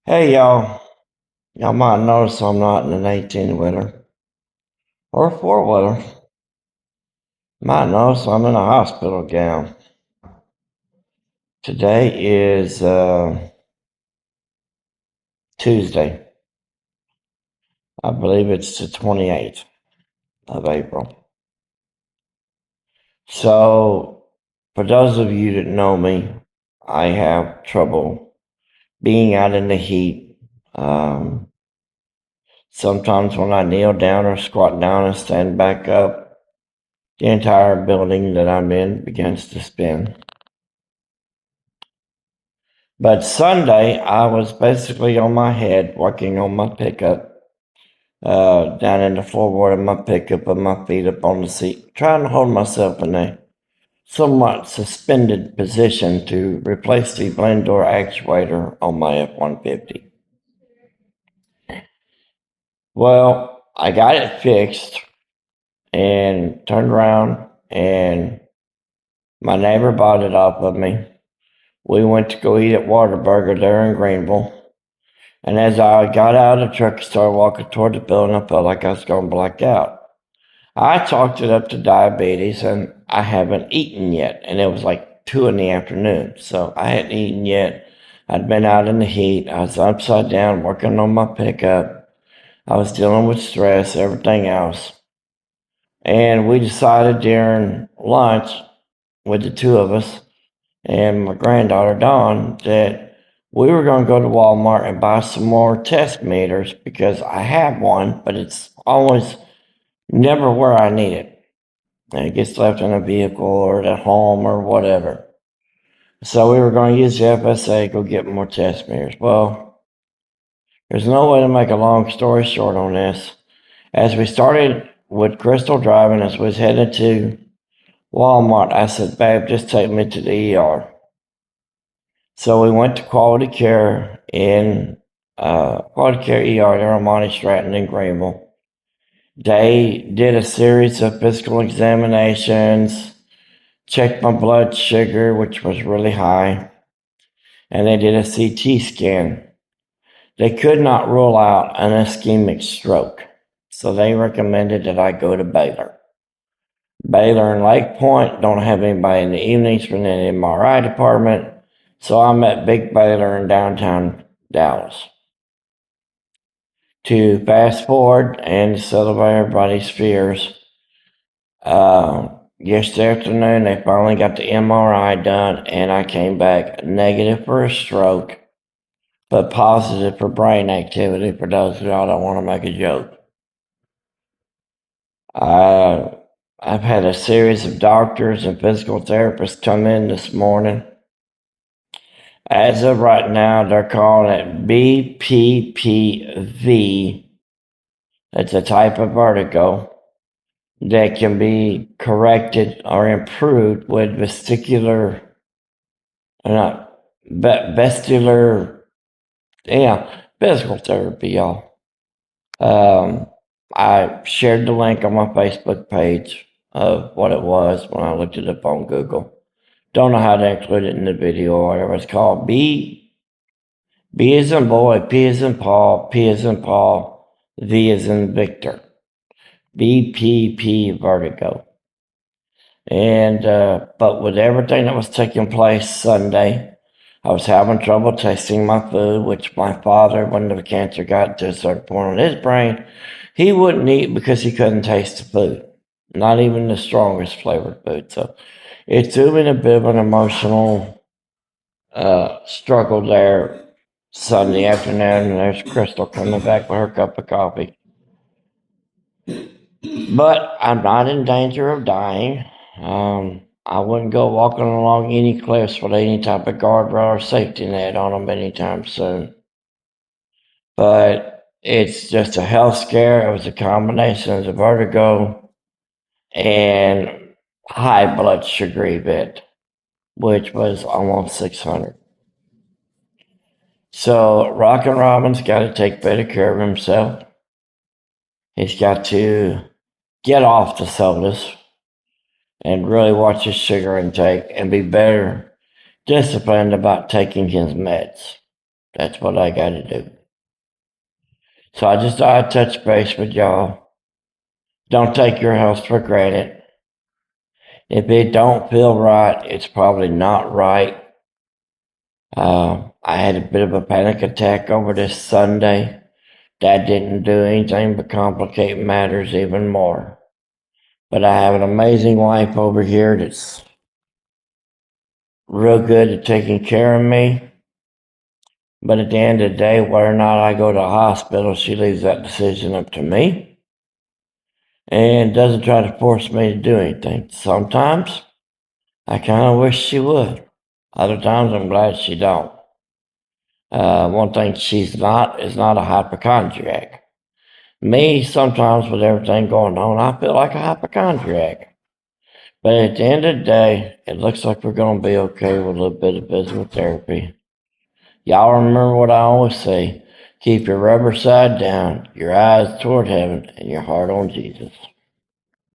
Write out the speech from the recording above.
Hey y'all, y'all might notice I'm not in an 18 wheeler or a 4 wheeler. Might notice I'm in a hospital gown. Today is Tuesday. I believe it's the 28th of April. So, for those of you that know me, I have trouble being out in the heat. Sometimes when I kneel down or squat down and stand back up, the entire building that I'm in begins to spin. But Sunday, I was basically on my head, working on my pickup, down in the floorboard of my pickup with my feet up on the seat, trying to hold myself in a somewhat suspended position to replace the blend door actuator on my F-150. Well, I got it fixed and turned around, and my neighbor bought it off of me. We went to go eat at Whataburger there in Greenville. And as I got out of the truck and started walking toward the building, I felt like I was going to black out. I chalked it up to diabetes, and I haven't eaten yet. And it was like 2 in the afternoon. So I hadn't eaten yet. I'd been out in the heat. I was upside down working on my pickup. I was dealing with stress, everything else. And we decided during lunch with the two of us and my granddaughter Dawn that we were going to go to Walmart and buy some more test meters because I have one, but it's always never where I need it. And it gets left in a vehicle or at home or whatever. So we were going to use the FSA, go get more test meters. Well, there's no way to make a long story short on this. As we started with Crystal driving, as we was headed to Walmart, I said, babe, just take me to the ER. So we went to Quality Care in Quality Care ER there on Monty Stratton in Greenville. They did a series of physical examinations, checked my blood sugar, which was really high, and they did a CT scan. They could not rule out an ischemic stroke, so they recommended that I go to Baylor. Baylor and Lake Point don't have anybody in the evenings for an MRI department, so I'm at Big Baylor in downtown Dallas. To fast forward and celebrate everybody's fears, yesterday afternoon they finally got the MRI done, and I came back negative for a stroke, but positive for brain activity. For those of y'all that want to make a joke, I've had a series of doctors and physical therapists come in this morning. As of right now, they're calling it BPPV. It's a type of vertigo that can be corrected or improved with physical therapy, y'all. I shared the link on my Facebook page of what it was when I looked it up on Google. Don't know how to include it in the video or whatever. It's called B as in boy, P as in Paul, P as in Paul, V as in Victor. BPP vertigo. And but with everything that was taking place Sunday, I was having trouble tasting my food, which my father, when the cancer got to a certain point on his brain, he wouldn't eat because he couldn't taste the food, not even the strongest flavored food. So it threw me in a bit of an emotional struggle there Sunday afternoon, and there's Crystal coming back with her cup of coffee. But I'm not in danger of dying. I wouldn't go walking along any cliffs with any type of guardrail or safety net on them anytime soon. But it's just a health scare. It was a combination of the vertigo and high blood sugar event, which was almost 600. So Rockin' Robin's got to take better care of himself. He's got to get off the sodas and really watch his sugar intake and be better disciplined about taking his meds. That's what I got to do. So I just thought I'd touch base with y'all. Don't take your health for granted. If it don't feel right, it's probably not right. I had a bit of a panic attack over this Sunday. That didn't do anything but complicate matters even more. But I have an amazing wife over here that's real good at taking care of me. But at the end of the day, whether or not I go to the hospital, she leaves that decision up to me and doesn't try to force me to do anything. Sometimes I kind of wish she would. Other times I'm glad she don't. One thing she's not is not a hypochondriac. Me, sometimes with everything going on, I feel like a hypochondriac. But at the end of the day, it looks like we're going to be okay with a little bit of physical therapy. Y'all remember what I always say: keep your rubber side down, your eyes toward heaven, and your heart on Jesus.